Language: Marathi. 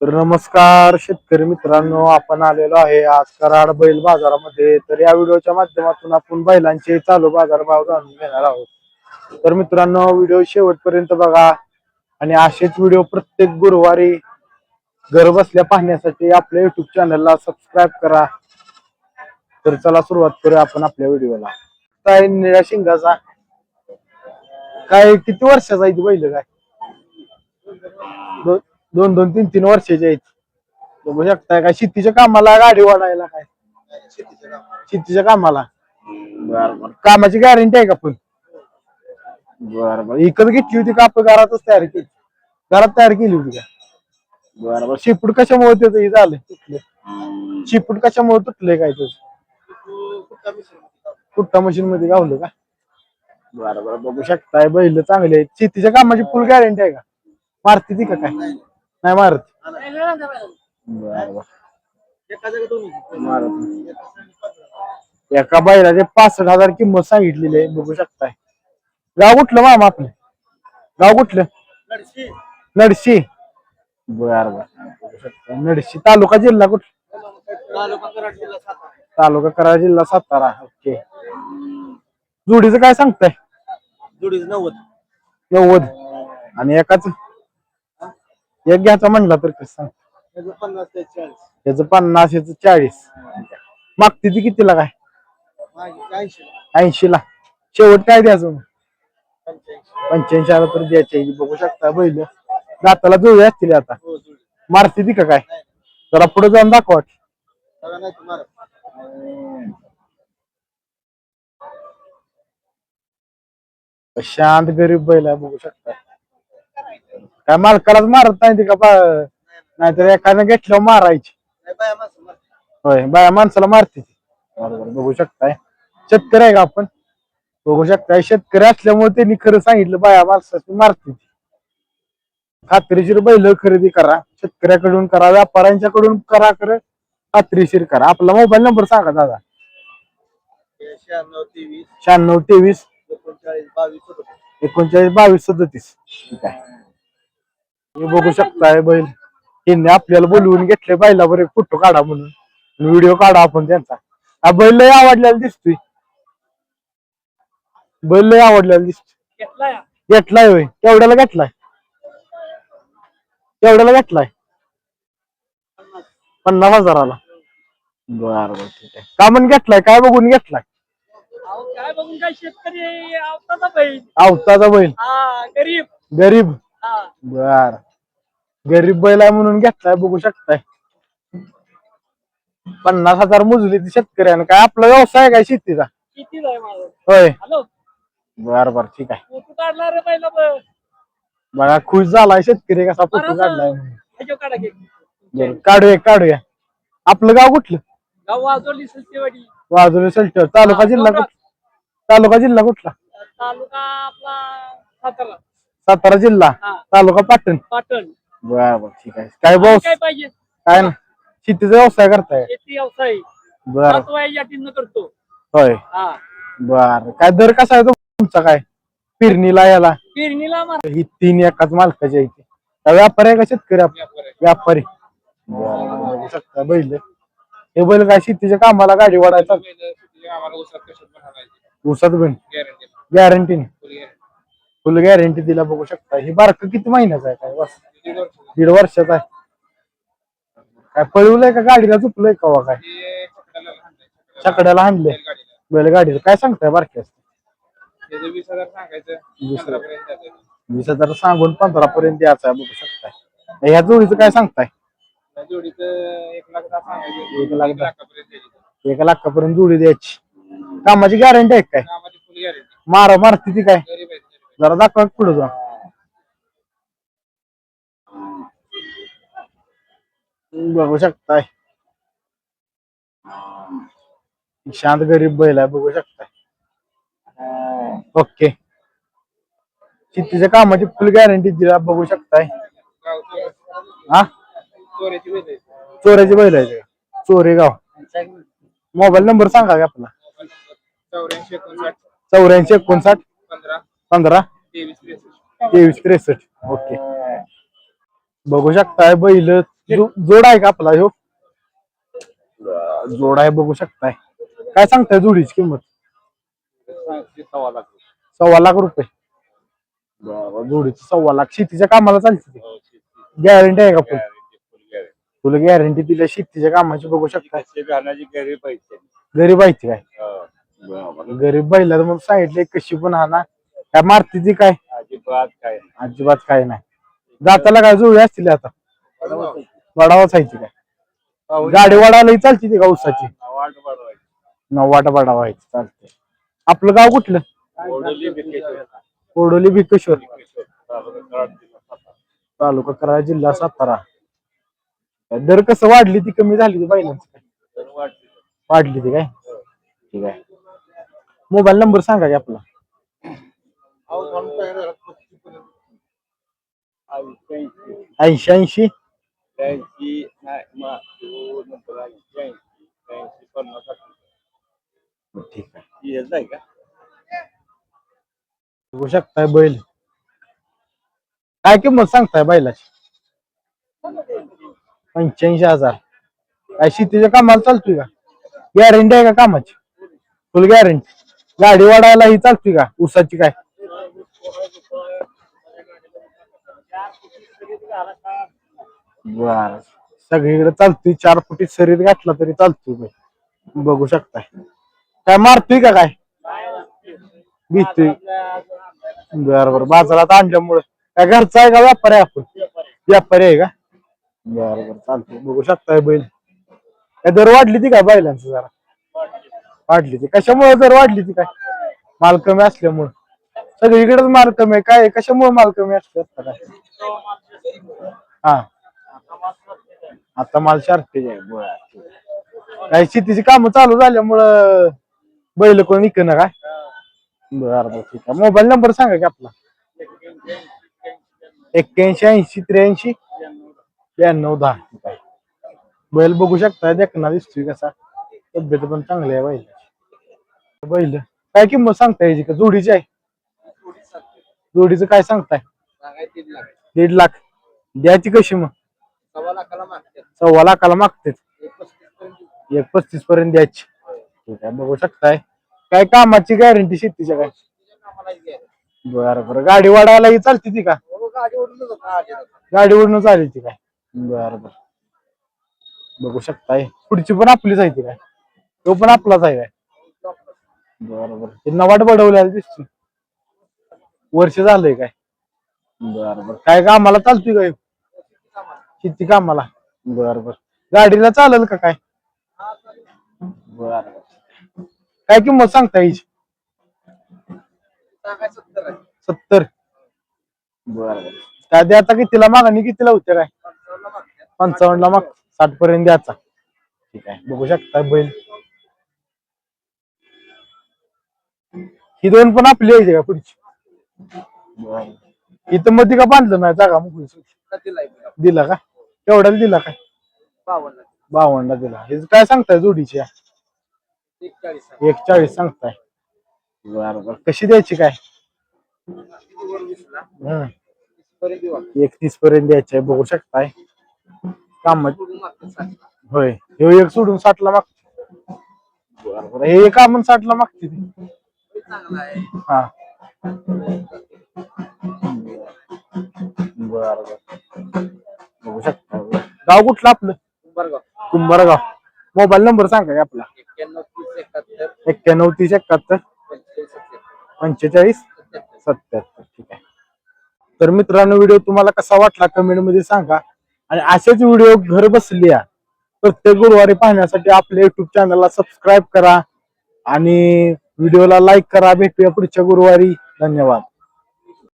तर नमस्कार शेतकरी मित्रांनो, आपण आलेलो आहे आज कराड बैल बाजारामध्ये. तर या व्हिडिओच्या माध्यमातून आपण बैलांचे चालू बाजारभाव जाणून घेणार आहोत. तर मित्रांनो, व्हिडिओ शेवटपर्यंत बघा आणि असेच व्हिडिओ प्रत्येक गुरुवारी घर बसल्या पाहण्यासाठी आपल्या युट्यूब चॅनलला सबस्क्राईब करा. तर चला सुरुवात करूया आपण आपल्या व्हिडिओला. काय निळ्या शिंगाचा काय किती वर्षाचा आहे ती बैल? काय दोन दोन तीन तीन वर्षाचे आहेत. बघू शकताय काय शेतीच्या कामाला गाडी वाढायला काय शेतीच्या कामाला. बरं कामाची गॅरंटी आहे का पण? बरं इकत घेतली होती का आपण घरातच तयार केली? घरात तयार केली होती का? बरं शिपूट कशामुळे त्याचं हे झालं तुटलं? शिपूट कशामुळे तुटलंय काय तुझं? कुट्टा मशीन मध्ये गावलं का? बरं बघू शकताय बैल चांगले आहेत. शेतीच्या कामाची फुल गॅरंटी आहे का? मारती ती का काय? नाही मारत. बरं एका बैलाचे 65,000 किंमत सांगितलेली आहे. बघू शकताय. गाव कुठलं मामा आपलं? गाव कुठलं? नडशी. बर बघू शकता नडशी. तालुका जिल्हा कुठला? तालुका कराड जिल्हा सातारा. ओके. जोडीचं काय सांगताय? जोडीचं 90 आणि एकाच एक घ्यायचा म्हणला तर कसं सांग? त्याचं 50 याचं 40. मागते ती कितीला काय? 80 ला. शेवट काय द्यायचं? 85 तर द्यायचे. बघू शकता बैल दाताला जुळे असतील आता. मारते ती का काय? जरा पुढे जाऊन दाखवा. शांत गरीब बैल आहे. बघू शकता काय मालकालाच मारत नाही ती का? नाहीतर एखाद्या घेतल्यावर मारायची. होय बाया माणसाला मारते ती. बरोबर बघू शकताय. शेतकरी आहे का आपण? बघू शकताय शेतकरी असल्यामुळे त्यांनी खरं सांगितलं बाया माणसाची मारते ती. खात्रीशीर बैल खरेदी करा. शेतकऱ्याकडून करा, व्यापाऱ्यांच्याकडून करा. खरं खात्रीशीर करा. आपला मोबाईल नंबर सांगा दादा. 96 23 39 22 37. ठीक आहे. हे बघू शकताय बैल त्यांनी आपल्याला बोलवून घेतले बैलावर एक फोटो काढा म्हणून, व्हिडिओ काढा आपण त्यांचा. हा बैल लय आवडलेला दिसतोय. बैल लय आवडलेला दिसतोय. घेतलाय होय? केवढ्याला घेतलाय? केवढ्याला घेतलाय? 50,000ला. बरं ठीक आहे. का म्हणून घेतलाय? काय बघून घेतलाय? काय बघून काय शेतकरी आवताचा बैल. आवताचा बैल. गरीब गरीब. बर गरीब बैल आहे म्हणून घेतलाय. बघू शकताय 50,000 मोजली ती शेतकऱ्यानं. काय आपला व्यवसाय काय शेतीचा? किती आहे माझं? होय. हॅलो बर ठीक आहे. फोटो काढला रे पहिला बघा खुश झालाय शेतकरी कसा फोटो काढलाय म्हणून. काढा की. काढूया. आपलं गाव कुठलं? गाव वाजवली सलतेवाडी. वाजोली सलटर. तालुका जिल्हा कुठला? तालुका जिल्हा कुठला? तालुका आपला सातारा. सातारा जिल्हा. तालुका पाटण. पाटण. बर ठीक आहे. काय भाऊ काय पाहिजे? काय ना शेतीचा व्यवसाय करताय? शेती व्यवसाय बर करतो. होय. बर काय दर कसा आहे तुमचा? काय पेरणीला याला पेरणीला ही 3 एकाच मालकाची आहे. व्यापारी आहे का शेतकरी? व्यापारी. बघू शकता बैल. हे बैल काय शेतीच्या कामाला गाडी वाढायचा ऊसात पण गॅरंटी फुल गॅरंटी दिला. बघू शकता. ही बारक किती महिन्याचा आहे? काय बस 1.5 वर्षाचा आहे. काय पळवलंय का गाडीला चुकलंय का? काय छकड्याला हाणले बैलगाडीचं? काय सांगताय बारक्यास? 20,000 सांगून 15 पर्यंत द्यायचा आहे. बघू शकताय. ह्या जोडीचं काय सांगताय? 1,00,000 जोडी द्यायची. कामाची गॅरंटी आहे काय? मारती ती काय? जरा दाखवा पुढे जा. बघू शकताय शांत गरीब बैल आहे. बघू शकताय. ओके. शेतीच्या कामाची फुल गॅरंटी दिला. बघू शकताय. हा चोऱ्याची बैल आहे. चोरेगाव. मोबाईल नंबर सांगा आपला. 84 59 15 23 63. ओके. बघू शकताय बैल जोड आहे का आपला ह्यो जोड आहे बघू शकताय. काय सांगताय जोडीची किंमत? 1.25 लाख रुपये. जोडीची 1.25 लाख. शेतीच्या कामाला चालते. गॅरंटी आहे का फुल? फुल गॅरंटी दिल्या शेतीच्या कामाची बघू शकता. गरीब आहे ती काय गरीब बैला म्हणून सांगितले कशी पण हा ना काय मारती ती काय अजिबात काय नाही. जाताला काय जुळी असतील आता वडावाच आहे ती काय गाडी वडालाही चालती ती का उसाची वाट वडावायची चालते. आपलं गाव कुठलं? कोडोली भिकेश्वर तालुका कराड जिल्हा सातारा. दर कसं वाढली ती कमी झाली ती बैलांची वाढली ती काय ठीक आहे. मोबाईल नंबर सांगा की आपला? 80 ठीक आहे. बघू शकताय बैल. काय किंमत सांगताय बैलाची? 85,000. काय शेतीच्या कामाला चालतोय का? गॅरंटी आहे का कामाची? फुल गॅरंटी. गाडी वाढायला ही चालतोय का उसाची काय? बर सगळीकडे चालतोय. 4 फुटी शरीर घातला तरी चालतोय. बघू शकताय. काय मारतोय का काय भीतोय? बर बाजारात आणल्यामुळे काय घरचा आहे का व्यापारी आहे? आपण व्यापारी आहे का? बर चालतंय. बघू शकताय बैल. काय दर वाढली ती काय बैलांचं जरा वाढली ती कशामुळे दर वाढली ती काय माल कमी असल्यामुळे? सगळीकडेच माल कमी आहे काय कशामुळे माल कमी असतो काय? हा आता माल शॉर्टेज आहे. बर काय शेतीची कामं चालू झाल्यामुळं बैल कोण विकणं काय? बर ठीक आहे. मोबाईल नंबर सांगा की आपला? 81 80 83 92 10. बैल बघू शकता देखना दिसतोय कसा तब्येत पण चांगली आहे बैल काय किंमत सांगताय याची का जोडीची आहे? जोडीचं काय सांगताय? 1.5 लाख. द्यायची कशी मग? 1.25 लाखाला मागते. 1.35 पर्यंत द्यायची. ठीक आहे. बघू शकताय. काय कामाची गॅरंटी शेतीच्या काय? बरं गाडी वाढायला चालते ती का? गाडीवरून चालेल ती काय? बरं बघू शकताय. पुढची पण आपलीच आहे ती काय? तो पण आपलाच आहे काय? बरोबर नवाट बडवलेला दिसतो. वर्ष झालंय काय? बरं काय कामाला चालतोय काय? शेती कामाला. बरं गाडीला चालेल का काय? बर काय किंमत सांगता याची? 70. बर काय द्यायचा कितीला मागणी कितीला होते काय? 55 ला माग 60 पर्यंत द्यायचा. ठीक आहे. बघू शकता बैल. ही दोन पण आपली यायची का पुढची? इथं मध्ये का बांधलं नाही जागा मोकळी दिला का? केवढ्याला दिला काय? 52 ला दिला. हे काय सांगताय जोडीची? 41 सांगताय. बरं कशी द्यायची काय? 31 पर्यंत द्यायची आहे. बघू शकताय काम होय. हे एक सोडून 60 ला मागते. बरोबर हे काम 60 ला मागते ती. हा बर बघू शकता. गाव कुठलं आपलं? कुंभारगाव. मोबाईल नंबर सांगा आपला? 91 30 71 45 77. ठीक आहे. तर मित्रांनो व्हिडिओ तुम्हाला कसा वाटला कमेंट मध्ये सांगा. आणि असेच व्हिडिओ घर बसल्या प्रत्येक गुरुवारी पाहण्यासाठी आपल्या युट्यूब चॅनलला सबस्क्राईब करा आणि व्हिडिओला लाईक करा. भेटूया पुढच्या गुरुवारी. धन्यवाद.